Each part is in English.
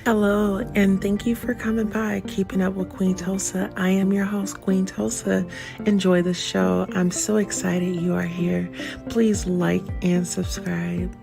Hello, and thank you for coming by, Keeping Up with Queen Tulsa. I am your host, Queen Tulsa. Enjoy the show. I'm so excited you are here. Please like and subscribe.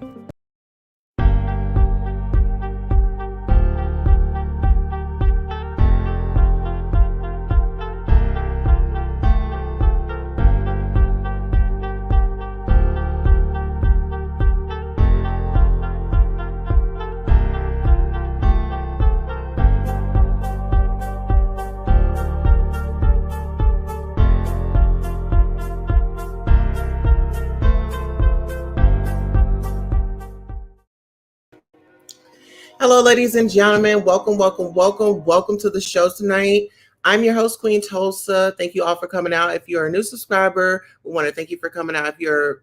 Hello, ladies and gentlemen. Welcome to the show tonight. I'm your host, Queen Tulsa. Thank you all for coming out. If you're a new subscriber, we want to thank you for coming out. If you're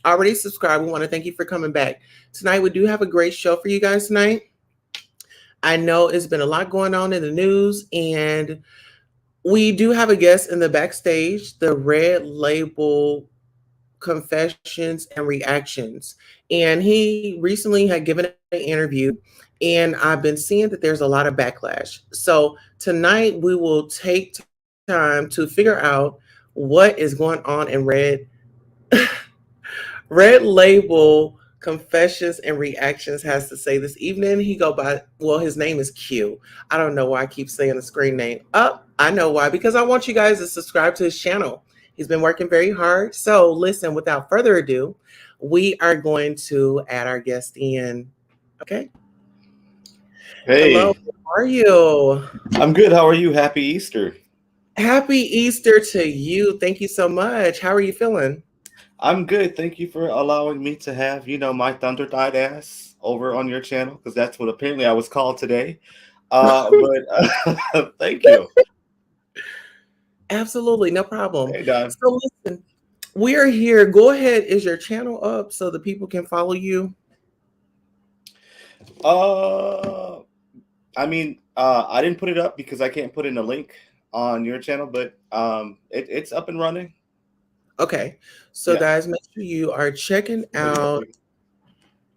already subscribed, we want to thank you for coming back. Tonight, we do have a great show for you guys tonight. I know it's been a lot going on in the news, and we do have a guest in the backstage, the Red Label Confessions and Reactions. And he recently had given an interview, and I've been seeing that there's a lot of backlash. So tonight we will take time to figure out what is going on in Red Label Confessions and Reactions has to say this evening. He go by, well, his name is Q. I don't know why I keep saying the screen name. I know why, because I want you guys to subscribe to his channel. He's been working very hard. So listen, without further ado, we are going to add our guest in. Okay. Hello, Hey, how are you? I'm good. How are you? Happy Easter. Happy Easter to you. Thank you so much. How are you feeling? I'm good. Thank you for allowing me to have, my thunder thigh ass over on your channel because that's what apparently I was called today. But thank you. Absolutely, no problem. Hey, Don. So listen, we are here. Go ahead. Is your channel up so the people can follow you? Uh, I didn't put it up because I can't put in a link on your channel, but it's up and running. Okay. So Yeah. guys, make sure you are checking out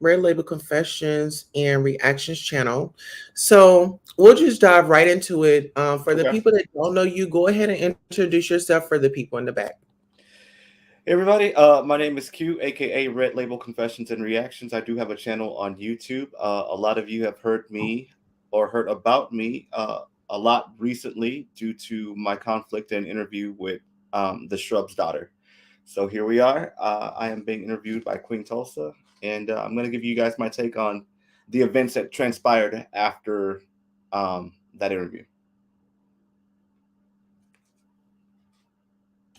Red Label Confessions and Reactions channel. So we'll just dive right into it. For the Okay. people that don't know you, go ahead and introduce yourself for the people in the back. Hey everybody, my name is Q, aka Red Label Confessions and Reactions. I do have a channel on YouTube. A lot of you have heard me or heard about me a lot recently due to my conflict and interview with the Shrub's daughter. So here we are. I am being interviewed by Queen Tulsa, and I'm going to give you guys my take on the events that transpired after that interview.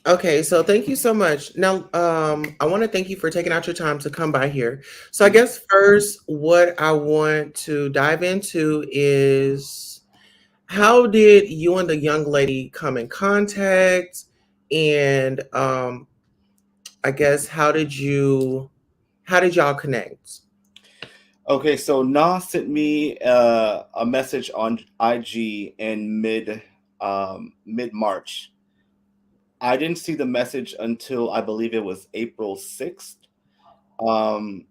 Okay, so thank you so much. Now, I want to thank you for taking out your time to come by here. So I guess first, what I want to dive into is how did you and the young lady come in contact? And I guess how did y'all connect? Okay, so Na sent me a message on IG in mid March. I didn't see the message until I believe it was April 6th. Um,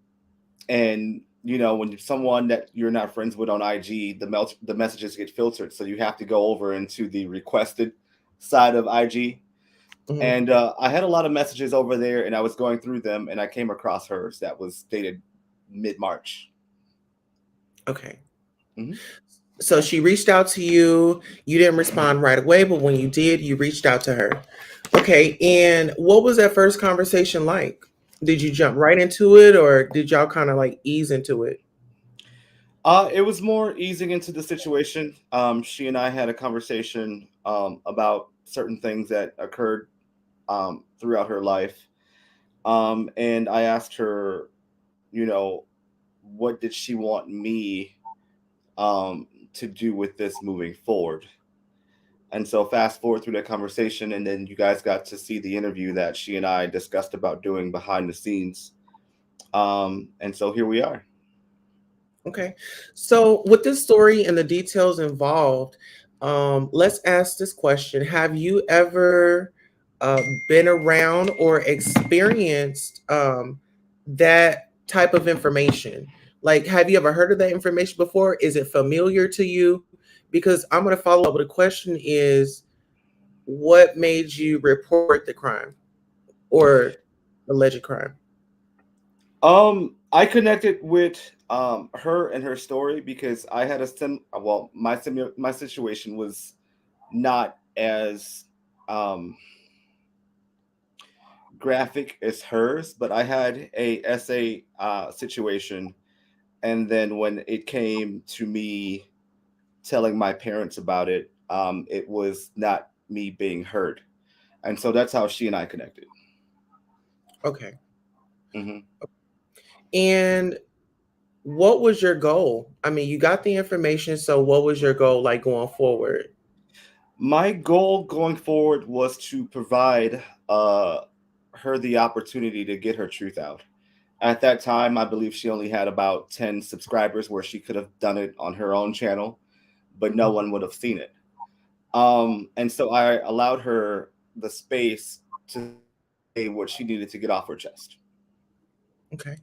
and when someone that you're not friends with on IG, the messages get filtered, so you have to go over into the requested side of IG. Mhm. And I had a lot of messages over there, and I was going through them, and I came across hers that was dated mid March. Okay. Mm-hmm. So she reached out to you. You didn't respond right away, but when you did, you reached out to her. Okay. And what was that first conversation like? Did you jump right into it or did y'all kind of like ease into it? It was more easing into the situation. She and I had a conversation about certain things that occurred throughout her life. And I asked her, you know, what did she want me to do with this moving forward? And so fast forward through that conversation, and then you guys got to see the interview that she and I discussed about doing behind the scenes. And so here we are. Okay. So with this story and the details involved, let's ask this question. Have you ever been around or experienced that type of information Like, have you ever heard of that information before? Is it familiar to you? Because I'm going to follow up with a question is what made you report the crime or alleged crime? I connected with her and her story because I had a my situation was not as um graphic as hers, but I had a essay situation, and then when it came to me telling my parents about it, it was not me being heard, and so that's how she and I connected. Okay. Hmm. And what was your goal? I mean, you got the information, so what was your goal like going forward? My goal going forward was to provide uh, her the opportunity to get her truth out. At that time, I believe she only had about 10 subscribers where she could have done it on her own channel, but no one would have seen it. And so I allowed her the space to say what she needed to get off her chest. Okay.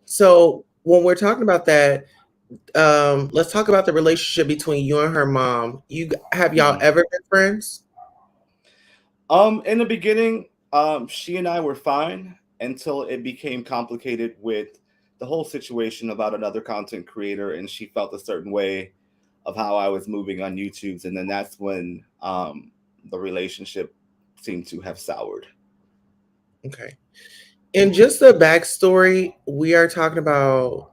So when we're talking about that, let's talk about the relationship between you and her mom. You have y'all Mhm. ever been friends? In the beginning, she and I were fine until it became complicated with the whole situation about another content creator, and she felt a certain way of how I was moving on YouTube's, and then that's when the relationship seemed to have soured. Okay. And just the backstory, we are talking about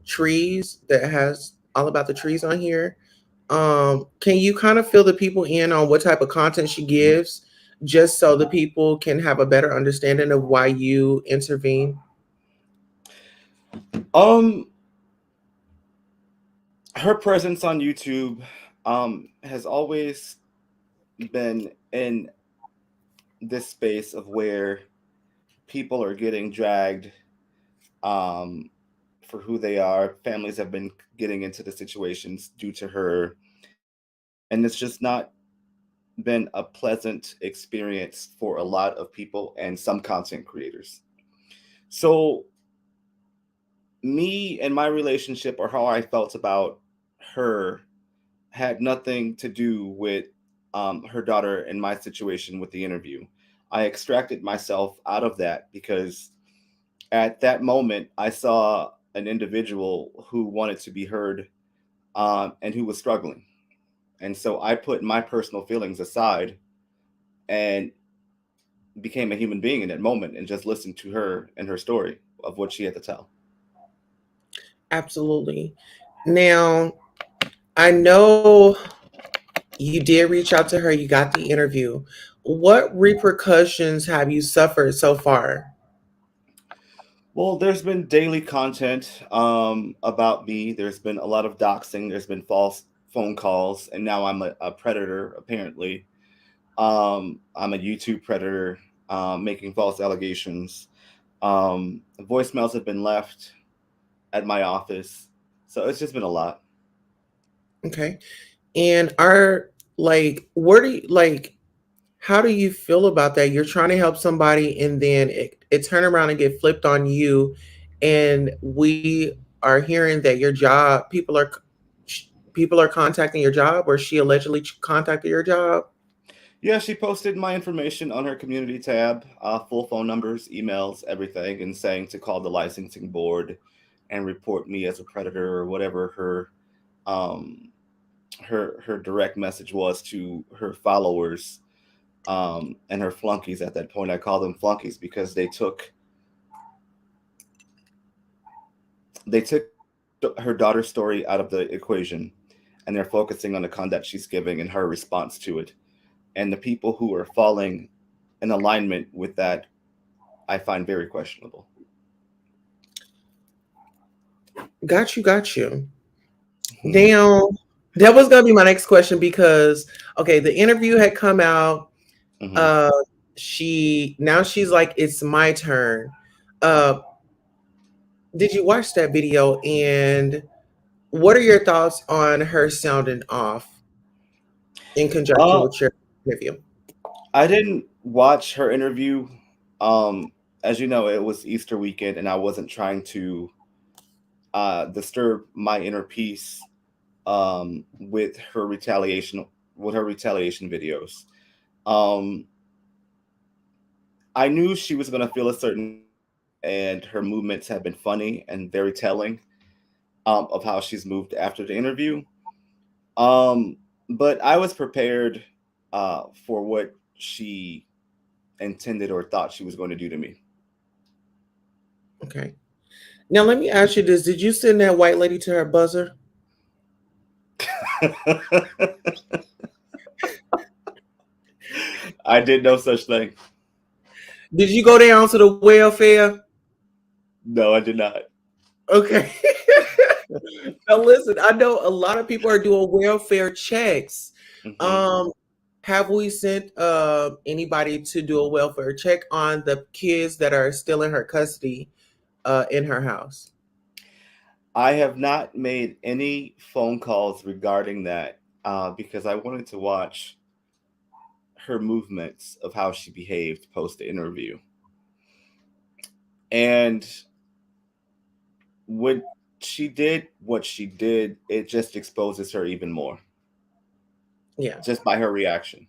trees that has all about the trees on here. Can you kind of fill the people in on what type of content she gives, just so the people can have a better understanding of why you intervene? Um, her presence on YouTube has always been in this space of where people are getting dragged um, for who they are. Families have been getting into the situations due to her, and it's just not been a pleasant experience for a lot of people and some content creators. So, me and my relationship, or how I felt about her, had nothing to do with her daughter and my situation with the interview. I extracted myself out of that because at that moment I saw an individual who wanted to be heard and who was struggling. And so I put my personal feelings aside and became a human being in that moment and just listened to her and her story of what she had to tell. Absolutely. Now, I know you did reach out to her, you got the interview. What repercussions have you suffered so far? Well, there's been daily content about me. There's been a lot of doxing. There's been false phone calls, and now I'm a predator. Apparently, I'm a YouTube predator, making false allegations. Voicemails have been left at my office, so it's just been a lot. Okay. And are like, where do you like, how do you feel about that? You're trying to help somebody and then it turn around and get flipped on you. And we are hearing that your job, people are contacting your job, or she allegedly contacted your job. Yeah, she posted my information on her community tab, full phone numbers, emails, everything, and saying to call the licensing board and report me as a predator or whatever um, her direct message was to her followers and her flunkies. At that point, I call them flunkies because they took her daughter's story out of the equation, and they're focusing on the conduct she's giving and her response to it. And the people who are falling in alignment with that, I find very questionable. Got you, got you. Hmm. Now, that was gonna be my next question because okay, the interview had come out. Hmm. Uh she now she's like, it's my turn. Uh did you watch that video, and what are your thoughts on her sounding off in conjunction Uh, with your interview? I didn't watch her interview. Um, as you know, it was Easter weekend, and I wasn't trying to disturb my inner peace with her retaliation videos. Um, I knew she was going to feel a certain way, and her movements have been funny and very telling of how she's moved after the interview. Um, but I was prepared for what she intended or thought she was going to do to me. Okay. Now let me ask you this: did you send that white lady to her buzzer? I did no such thing. Did you go down to the welfare? No, I did not. Okay. Now listen, I know a lot of people are doing welfare checks. Hmm. Um, have we sent anybody to do a welfare check on the kids that are still in her custody in her house? I have not made any phone calls regarding that because I wanted to watch her movements of how she behaved post the interview. And when she did what she did, it just exposes her even more Yeah, just by her reaction.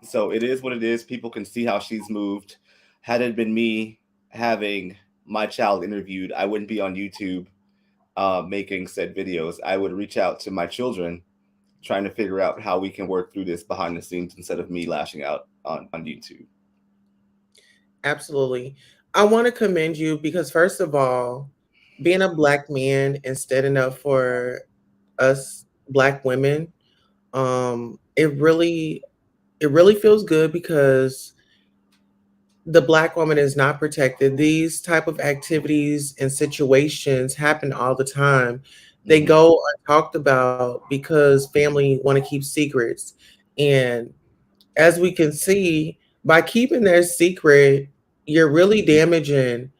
So it is what it is. People can see how she's moved. Had it been me having my child interviewed, I wouldn't be on YouTube making said videos. I would reach out to my children trying to figure out how we can work through this behind the scenes instead of me lashing out on YouTube. absolutely. I want to commend you because first of all, being a black man and standing up for us black women, it really feels good because the black woman is not protected. These type of activities and situations happen all the time. They Hmm. go untalked about because family want to keep secrets. And as we can see, by keeping their secret, you're really damaging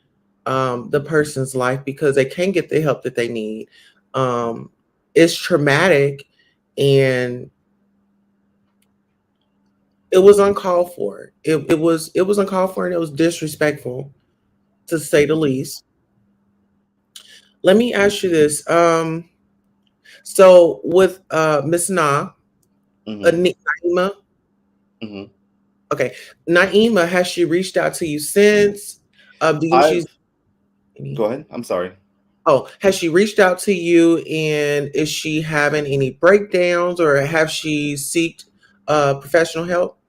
the person's life because they can't get the help that they need. Um, it's traumatic, and it was uncalled for. It was uncalled for, and it was disrespectful to say the least. Let me ask you this. So with Miss Hmm. Naima, Hmm. okay, Naima, has she reached out to you since? Do you I've she's any? Go ahead. I'm sorry. Oh, has she reached out to you, and is she having any breakdowns, or have she seeked professional help?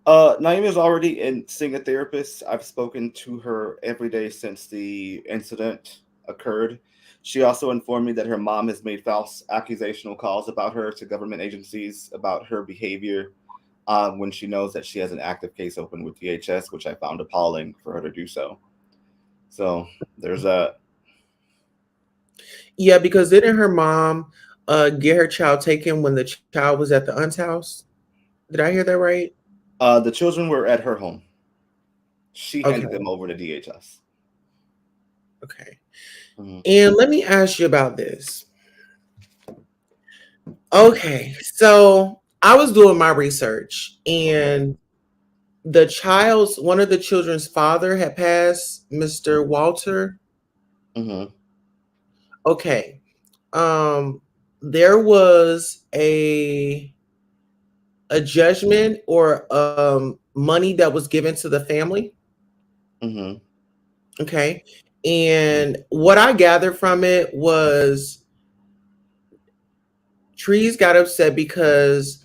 Naima is already seeing a therapist. I've spoken to her every day since the incident occurred. She also informed me that her mom has made false accusational calls about her to government agencies about her behavior when she knows that she has an active case open with DHS, which I found appalling for her to do so. So there's a Yeah, because didn't her mom get her child taken when the child was at the aunt's house? Did I hear that right? the children were at her home. She handed Okay, them over to DHS. okay. Hmm. And let me ask you about this. Okay, so I was doing my research, Okay. and one of the children's father had passed, Mr. Walter. Hmm. Okay. Um, there was a judgment or money that was given to the family. Hmm. Okay. And what I gathered from it was Trees got upset because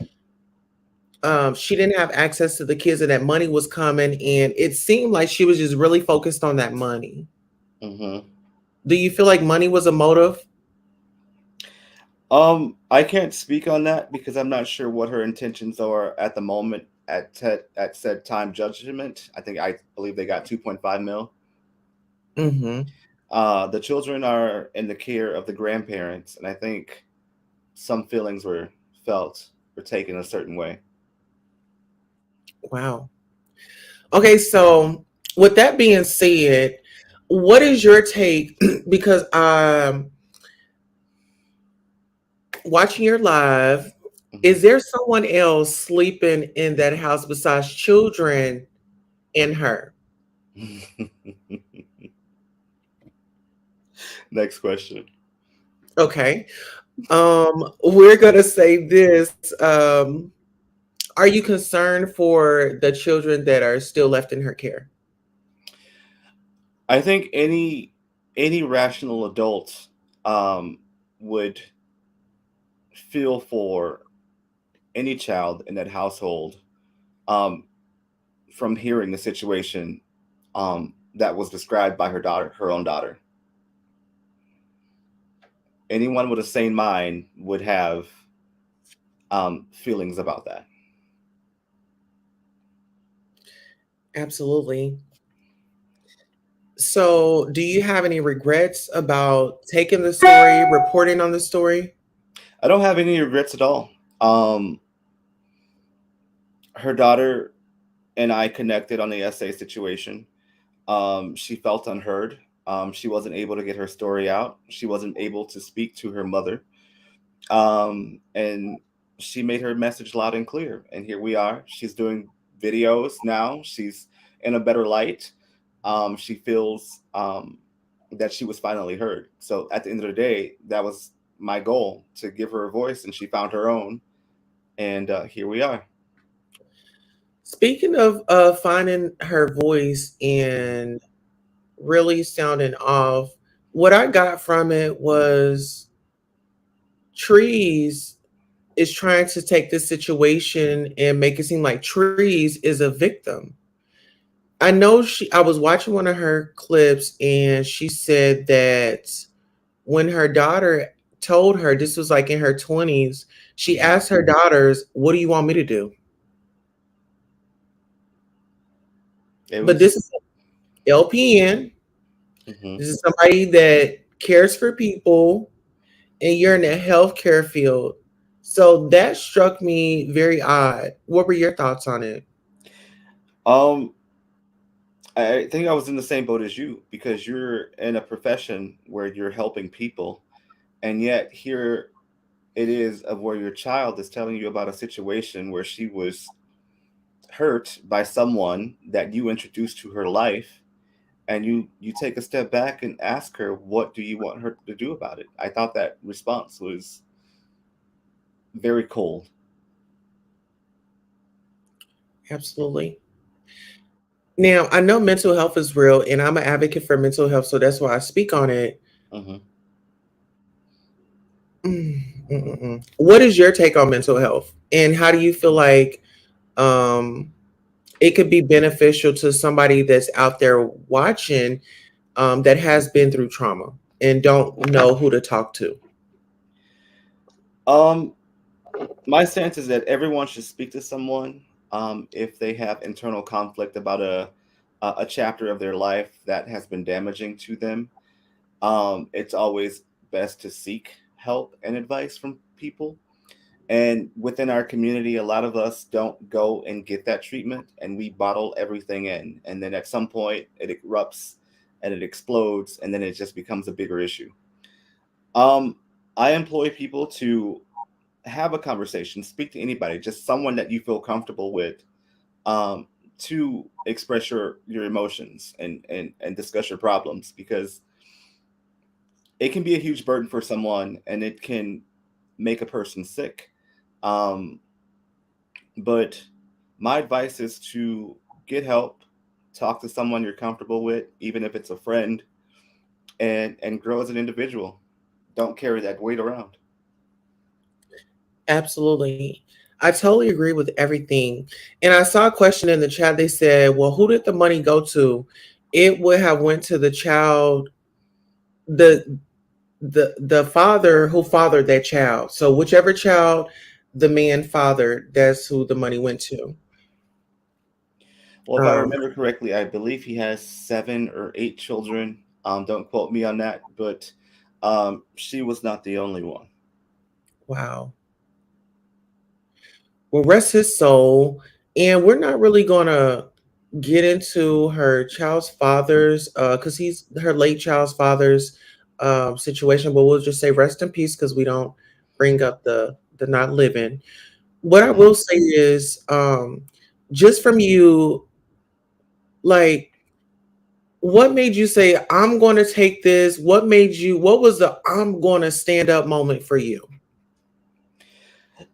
she didn't have access to the kids and that money was coming. And it seemed like she was just really focused on that money. Hmm. Do you feel like money was a motive? I can't speak on that because I'm not sure what her intentions are at the moment at said time judgment. I believe they got 2.5 mil. Mm-hmm. The children are in the care of the grandparents, and I think some feelings were felt were taken a certain way. Wow. Okay, so with that being said, what is your take? Because watching your live, is Mhm. there someone else sleeping in that house besides children and her? Next question. Okay. We're gonna say this. Are you concerned for the children that are still left in her care? I think any rational adult would feel for any child in that household um, from hearing the situation that was described by her own daughter. Anyone with a sane mind would have feelings about that. Absolutely. So, do you have any regrets about taking the story, reporting on the story? I don't have any regrets at all. Um, Her daughter and I connected on the essay situation. She felt unheard. She wasn't able to get her story out. She wasn't able to speak to her mother. And she made her message loud and clear. And here we are. She's doing videos now. She's in a better light. She feels that she was finally heard. So at the end of the day, that was my goal, to give her a voice, and she found her own. And here we are. Speaking of finding her voice and really sounding off, what I got from it was Trees is trying to take this situation and make it seem like Trees is a victim. I was watching one of her clips and she said that when her daughter told her, this was like in her 20s, she Mhm. asked her daughters, "What do you want me to do?" It But was. this is LPN. Mhm. This is somebody that cares for people, and you're in the healthcare field. So that struck me very odd. What were your thoughts on it? Um, I think I was in the same boat as you, because you're in a profession where you're helping people, and yet here it is of where your child is telling you about a situation where she was hurt by someone that you introduced to her life, and you take a step back and ask her, what do you want her to do about it? I thought that response was very cold. Absolutely. Now, I know mental health is real, and I'm an advocate for mental health, so that's why I speak on it. Hmm. What is your take on mental health, and how do you feel like um, it could be beneficial to somebody that's out there watching that has been through trauma and don't know who to talk to? um my stance is that everyone should speak to someone if they have internal conflict about a chapter of their life that has been damaging to them. It's always best to seek help and advice from people. And within our community, a lot of us don't go and get that treatment, and we bottle everything in. And then at some point, it erupts and it explodes, and then it just becomes a bigger issue. Um, I employ people to have a conversation, speak to anybody, just someone that you feel comfortable with, um, to express your emotions and discuss your problems, because it can be a huge burden for someone and it can make a person sick. Um, but my advice is to get help, talk to someone you're comfortable with, even if it's a friend, and grow as an individual. Don't carry that weight around. Absolutely. I totally agree with everything. And I saw a question in the chat. They said, well, who did the money go to? It would have went to the child, the the father who fathered that child. So whichever child the man fathered, that's who the money went to. Well, if I Um, remember correctly, I believe he has 7 or 8 children. Don't quote me on that, but she was not the only one. wow. Well, rest his soul. And we're not really gonna get into her child's father's because he's her late child's father's situation, but we'll just say rest in peace because we don't bring up the not living. What I Mhm. will say is just from you, like what made you say, I'm going to take this? What was the I'm going to stand up moment for you?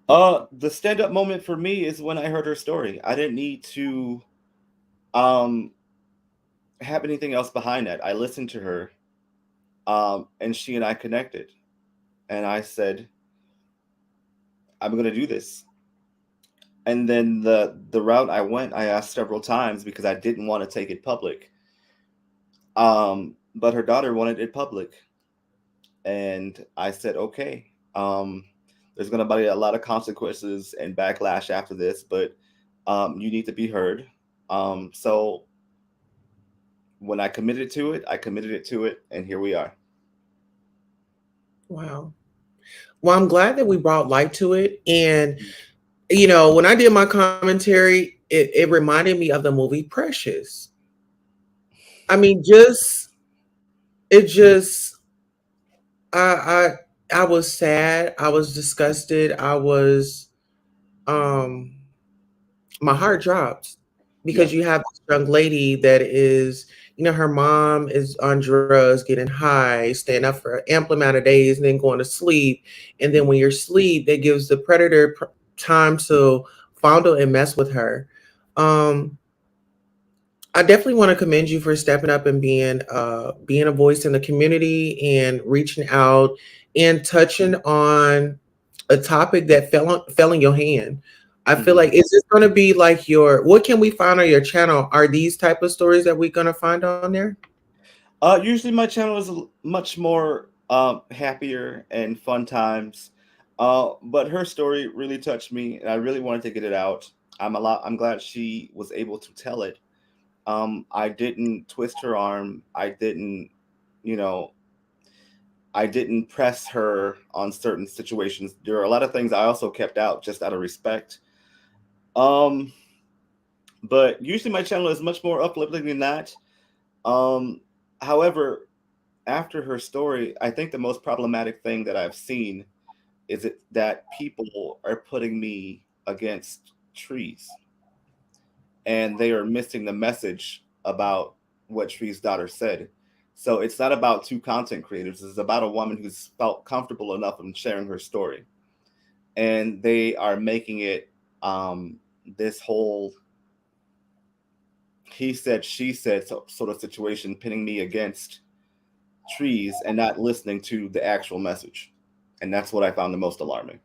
The stand up moment for me is when I heard her story. I didn't need to um have anything else behind that. I listened to her, and she and I connected, and I said, I'm gonna do this. And then the route I went, I asked several times because I didn't want to take it public. But her daughter wanted it public, and I said, okay. There's gonna be a lot of consequences and backlash after this, but you need to be heard. So when I committed it to it, and here we are. Wow. Well, I'm glad that we brought light to it. And, you know, when I did my commentary, it reminded me of the movie Precious. I mean, it just, I was sad. I was disgusted. Um, my heart dropped because Yeah. you have this young lady that is, you know, her mom is on drugs, getting high, staying up for an ample amount of days, and then going to sleep. And then when you're asleep, that gives the predator time to fondle and mess with her. Um, I definitely want to commend you for stepping up and being a voice in the community and reaching out and touching on a topic that fell in your hand. I feel Hmm. like, is this going to be like your, what can we find on your channel? Are these type of stories that we're going to find on there? Usually my channel is much more happier and fun times. But her story really touched me, and I really wanted to get it out. I'm glad she was able to tell it. I didn't twist her arm. You know, I didn't press her on certain situations. There are a lot of things I also kept out just out of respect. Um, but usually my channel is much more uplifting than that. Um, However, after her story, I think the most problematic thing that I've seen is that people are putting me against trees, and they are missing the message about what Tree's daughter said. So it's not about two content creators. It's about a woman who's felt comfortable enough in sharing her story, and they are making it this whole he said she said sort of situation, pinning me against trees and not listening to the actual message. And that's what I found the most alarming.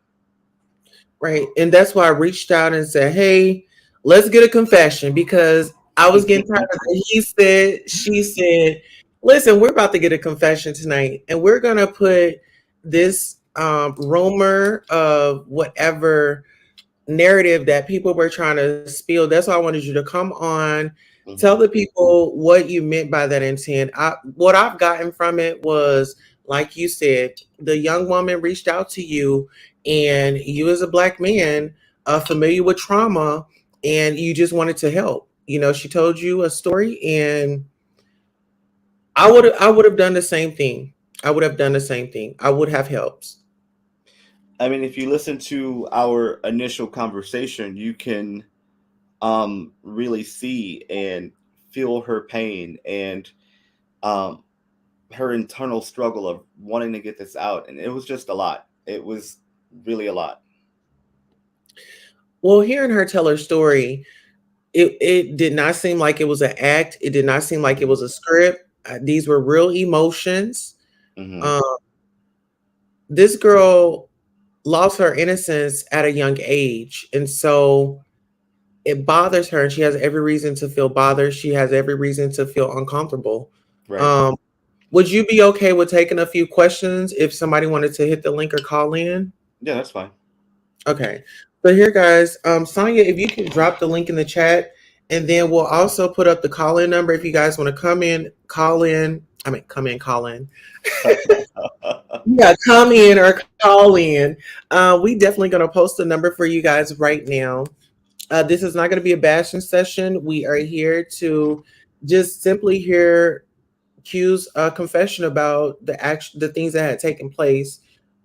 Right. And that's why I reached out and said, hey, let's get a confession because I was getting tired of it. He said, she said, listen, we're about to get a confession tonight and we're going to put this rumor of whatever narrative that people were trying to spill. That's why I wanted you to come on, tell Hmm. the people what you meant by that intent. What I've gotten from it was, like you said, the young woman reached out to you, and you, as a black man, familiar with trauma, and you just wanted to help. You know, she told you a story, and I would have done the same thing. I would have done the same thing. I would have helped. I mean, if you listen to our initial conversation, you can really see and feel her pain and um, her internal struggle of wanting to get this out. And it was just a lot. It was really a lot. Well, hearing her tell her story, it did not seem like it was an act. It did not seem like it Hmm. was a script. These were real emotions. Hmm. Um, this girl lost her innocence at a young age, and so it bothers her, and she has every reason to feel bothered. She has every reason to feel uncomfortable. Right. Um, would you be okay with taking a few questions if somebody wanted to hit the link or call in? Yeah, that's fine. Okay. So here, guys, Sonia, if you can drop the link in the chat, and then we'll also put up the call-in number if you guys want to come in, call in. I mean, come in, call in. Yeah, come in or call in. We definitely going to post the number for you guys right now. This is not going to be a bashing session. We are here to just simply hear Q's confession about the things that had taken place.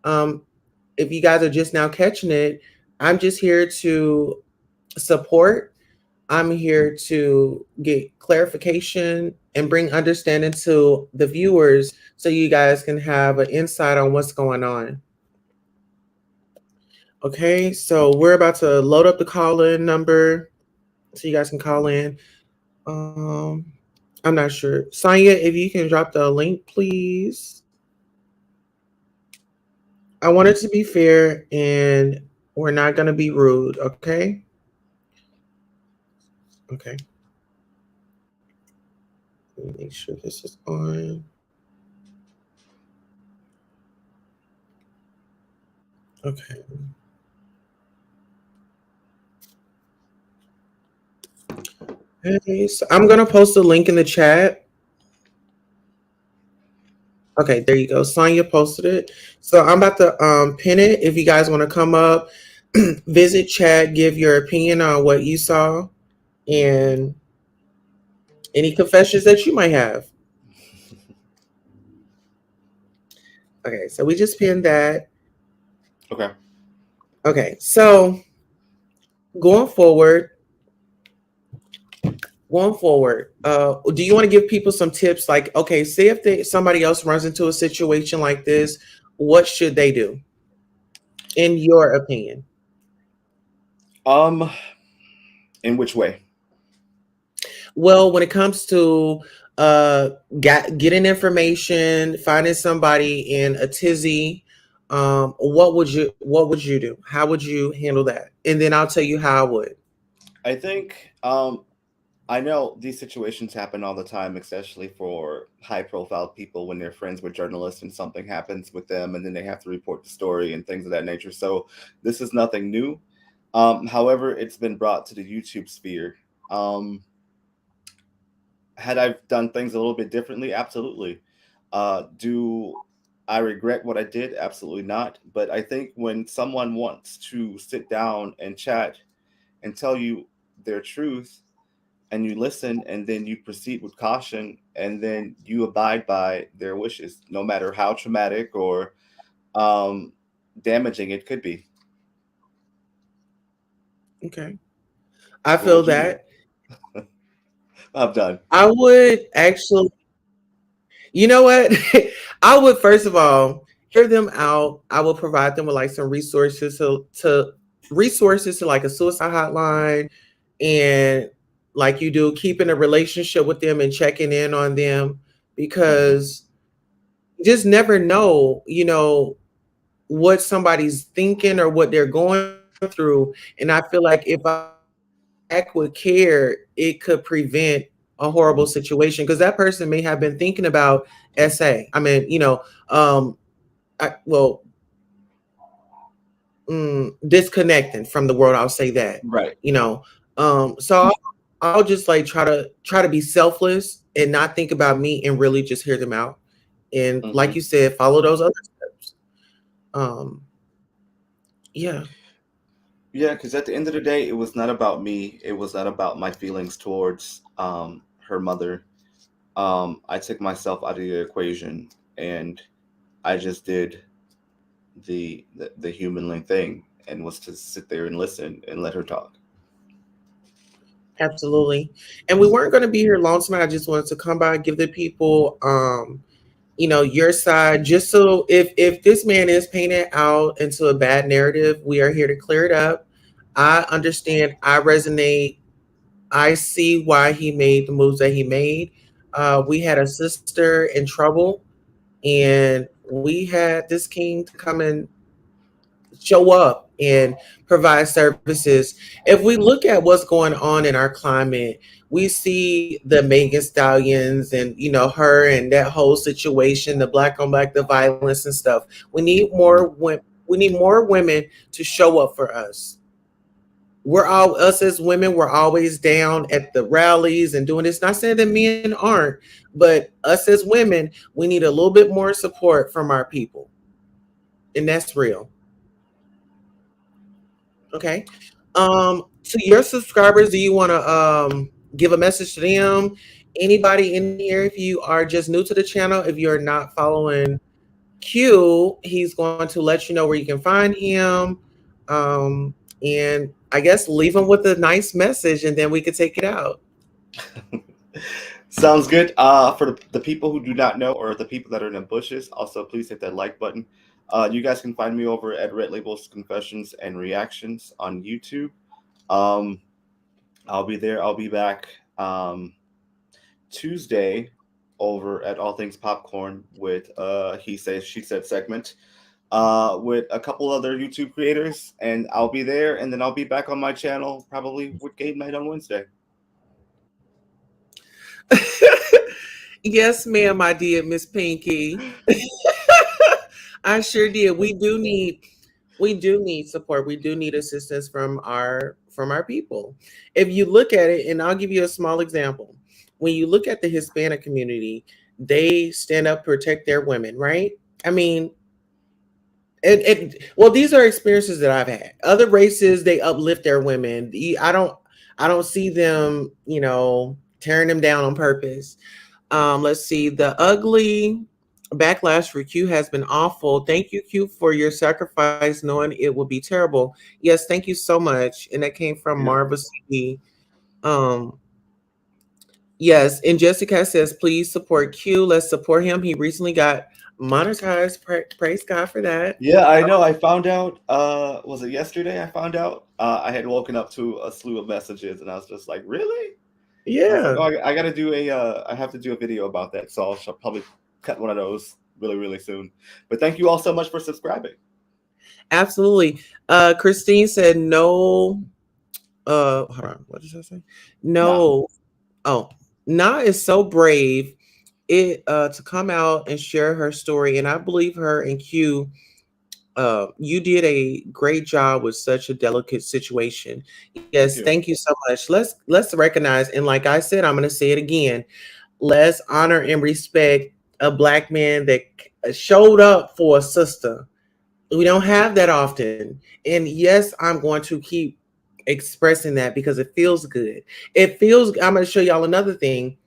Um, if you guys are just now catching it, I'm just here to support. I'm here to get clarification and bring understanding to the viewers so you guys can have an insight on what's going on. Okay, so we're about to load up the call in number so you guys can call in. Um, I'm not sure. Sonia, if you can drop the link, please. I want it to be fair and we're not going to be rude, okay? Okay. Let me make sure this is on. Okay. Hey, so I'm going to post a link in the chat. Okay, there you go. Sonia posted it. So I'm about to pin it. If you guys want to come up, visit chat, give your opinion on what you saw and any confessions that you might have. Okay, so we just pinned that. Okay. Okay, so going forward, do you want to give people some tips? Like, okay, say if somebody else runs into a situation like this, what should they do, in your opinion? Um, in which way? Well, when it comes to getting information, finding somebody in a tizzy, what would you do? How would you handle that? And then I'll tell you how I would. I think I know these situations happen all the time, especially for high profile people when they're friends with journalists and something happens with them and then they have to report the story and things of that nature. So this is nothing new. However, it's been brought to the YouTube sphere. Um, had I done things a little bit differently? Absolutely. Do I regret what I did? Absolutely not. But I think when someone wants to sit down and chat and tell you their truth, and you listen and then you proceed with caution and then you abide by their wishes, no matter how traumatic or um, damaging it could be. Okay, I What feel would you do? that. I'm done. I would actually, you know what? I would first of all hear them out. I will provide them with like some resources to resources to like a suicide hotline and like you do, keeping a relationship with them and checking in on them Hmm. because you just never know, what somebody's thinking or what they're going through. And I feel like if I act with care, it could prevent a horrible situation because that person may have been thinking about SA. I mean, well, disconnecting from the world. I'll say that. Right. You know, so I'll just like try to be selfless and not think about me and really just hear them out. And like Hmm. you said, follow those other steps. Um, yeah, Yeah, because at the end of the day, it was not about me. It was not about my feelings towards her mother. I took myself out of the equation and I just did the humanly thing and was to sit there and listen and let her talk. absolutely. And we weren't going to be here long tonight. I just wanted to come by, give the people, your side, just so if this man is painted out into a bad narrative, we are here to clear it up. I understand. I resonate. I see why he made the moves that he made. We had a sister in trouble, and we had this king to come and show up and provide services. If we look at what's going on in our climate, we see the Megan Stallions and her and that whole situation, the black on black, the violence and stuff. We need more women. We need more women to show up for us. We're all us as women. We're always down at the rallies and doing this. Not saying that men aren't, but us as women, we need a little bit more support from our people, and that's real. Okay. To your subscribers, do you want to give a message to them? Anybody in here, if you are just new to the channel, if you're not following Q, he's going to let you know where you can find him. And I guess leave him with a nice message and then we could take it out. Sounds good. For the people who do not know, or the people that are in the bushes, also please hit that like button. You guys can find me over at Red Labels Confessions and Reactions on YouTube. Um, I'll be there. I'll be back Tuesday over at All Things Popcorn with He Says She Said segment with a couple other YouTube creators, and I'll be there, and then I'll be back on my channel probably with Game Night on Wednesday. Yes, ma'am, I did, Miss Pinky. I sure did. We do need support. We do need assistance from our people. If you look at it, and I'll give you a small example. When you look at the Hispanic community, they stand up, protect their women, right? I mean, well, these are experiences that I've had. Other races, they uplift their women. I don't see them, tearing them down on purpose. Let's see. The ugly backlash for Q has been awful. Thank you, Q, for your sacrifice, knowing it will be terrible. Yes, thank you so much. And that came from Yeah. Marva C. Um, yes, and Jessica says, please support Q. Let's support him. He recently got monetized. Praise God for that. Yeah, I know. I found out. Was it yesterday? I found out. I had woken up to a slew of messages, and I was just like, "Really?" I was like, Yeah, "Oh, I got to do a. I have to do a video about that, so I'll probably cut one of those really, really soon." But thank you all so much for subscribing. absolutely. Christine said no. Hold on. What did I say? Nah, No. Oh, Na is so brave to come out and share her story, and I believe her. And Q, you did a great job with such a delicate situation. Yes, thank you. thank you so much. Let's recognize, and like I said, I'm going to say it again. Let's honor and respect a black man that showed up for a sister. We don't have that often, and yes, I'm going to keep expressing that because it feels good. It feels. I'm going to show y'all another thing.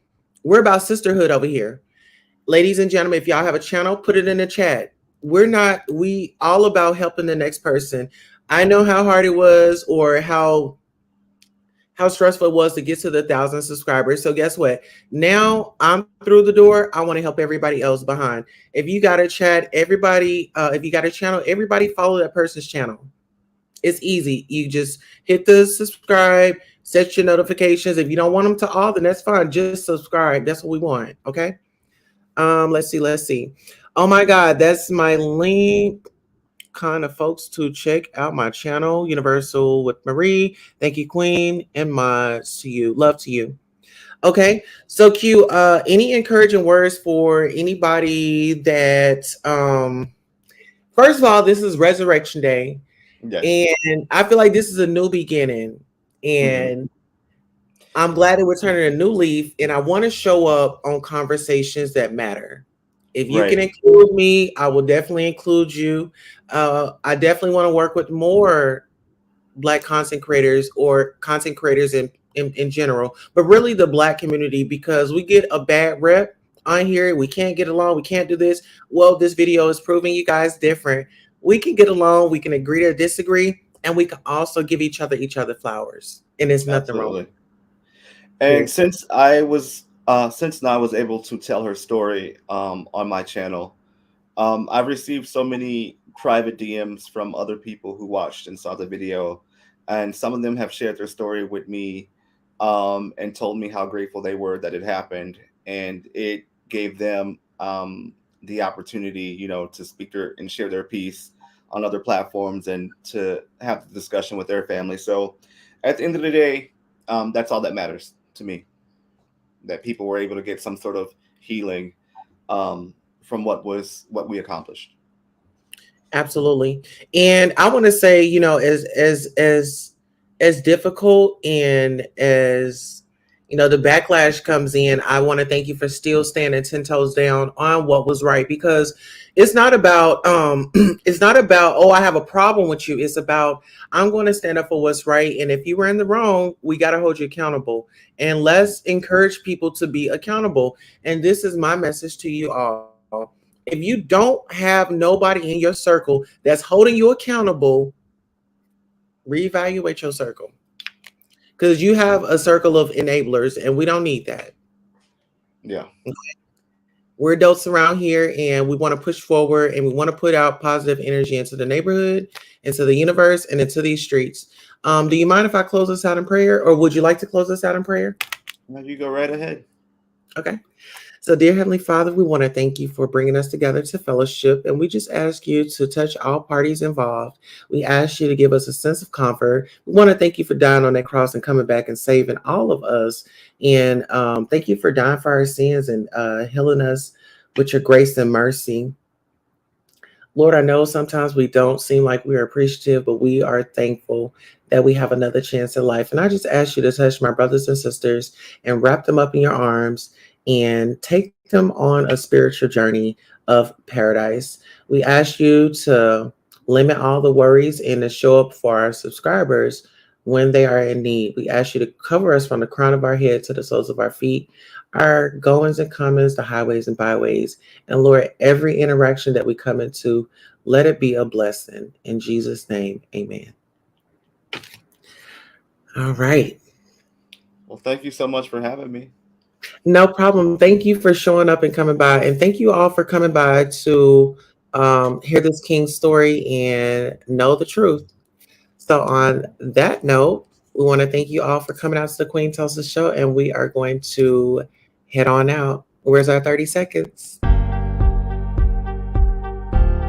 We're about sisterhood over here. Ladies and gentlemen, if y'all have a channel, put it in the chat. We all about helping the next person. I know how hard it was, or how stressful it was to get to the 1,000 subscribers. So guess what? Now I'm through the door. I want to help everybody else behind. If you got a chat, everybody, if you got a channel, everybody follow that person's channel. It's easy. You just hit the subscribe, set your notifications. If you don't want them to all, then that's fine. Just subscribe. That's what we want. Okay. Let's see. Oh my God, that's my link kind of folks to check out my channel, Universal with Marie. Thank you, Queen, and mods to you. Love to you. Okay, so Q, any encouraging words for anybody that first of all, this is Resurrection Day, Yes. and I feel like this is a new beginning. Hmm. And I'm glad that we're turning a new leaf, and I want to show up on conversations that matter. If you can Right. include me, I will definitely include you. I definitely want to work with more Black content creators or content creators in general, but really the Black community because we get a bad rep on here. We can't get along. We can't do this. Well, this video is proving you guys different. We can get along. We can agree to disagree, and we can also give each other flowers. And there's nothing wrong with Absolutely. it. And Seriously. since I was able to tell her story on my channel, I've received so many private DMs from other people who watched and saw the video, and some of them have shared their story with me, and told me how grateful they were that it happened, and it gave them the opportunity, to speak their and share their piece on other platforms and to have the discussion with their family. So, at the end of the day, that's all that matters to me. That people were able to get some sort of healing um, from what we accomplished. Absolutely. And I want to say, as difficult and as the backlash comes in, I want to thank you for still standing 10 toes down on what was right because it's not about it's not about, oh, I have a problem with you. It's about I'm going to stand up for what's right. And if you were in the wrong, we got to hold you accountable. And let's encourage people to be accountable. And this is my message to you all. If you don't have nobody in your circle that's holding you accountable, reevaluate your circle because you have a circle of enablers and we don't need that. Yeah. We're adults around here and we want to push forward and we want to put out positive energy into the neighborhood, into the universe, and into these streets. Do you mind if I close us out in prayer, or would you like to close us out in prayer? No, you go right ahead. Okay. So, dear Heavenly Father, we want to thank you for bringing us together to fellowship, and we just ask you to touch all parties involved. We ask you to give us a sense of comfort. We want to thank you for dying on that cross and coming back and saving all of us. And thank you for dying for our sins and healing us with your grace and mercy. Lord, I know sometimes we don't seem like we're appreciative, but we are thankful that we have another chance in life. And I just ask you to touch my brothers and sisters and wrap them up in your arms and take them on a spiritual journey of paradise. We ask you to limit all the worries and to show up for our subscribers when they are in need. We ask you to cover us from the crown of our head to the soles of our feet, our goings and comings, the highways and byways. And Lord, every interaction that we come into, let it be a blessing. In Jesus' name, amen. All right. Well, thank you so much for having me. No problem. Thank you for showing up and coming by. And thank you all for coming by to hear this King's story and know the truth. So, on that note, we want to thank you all for coming out to the Queen Tulsa show. And we are going to head on out. Where's our 30 seconds?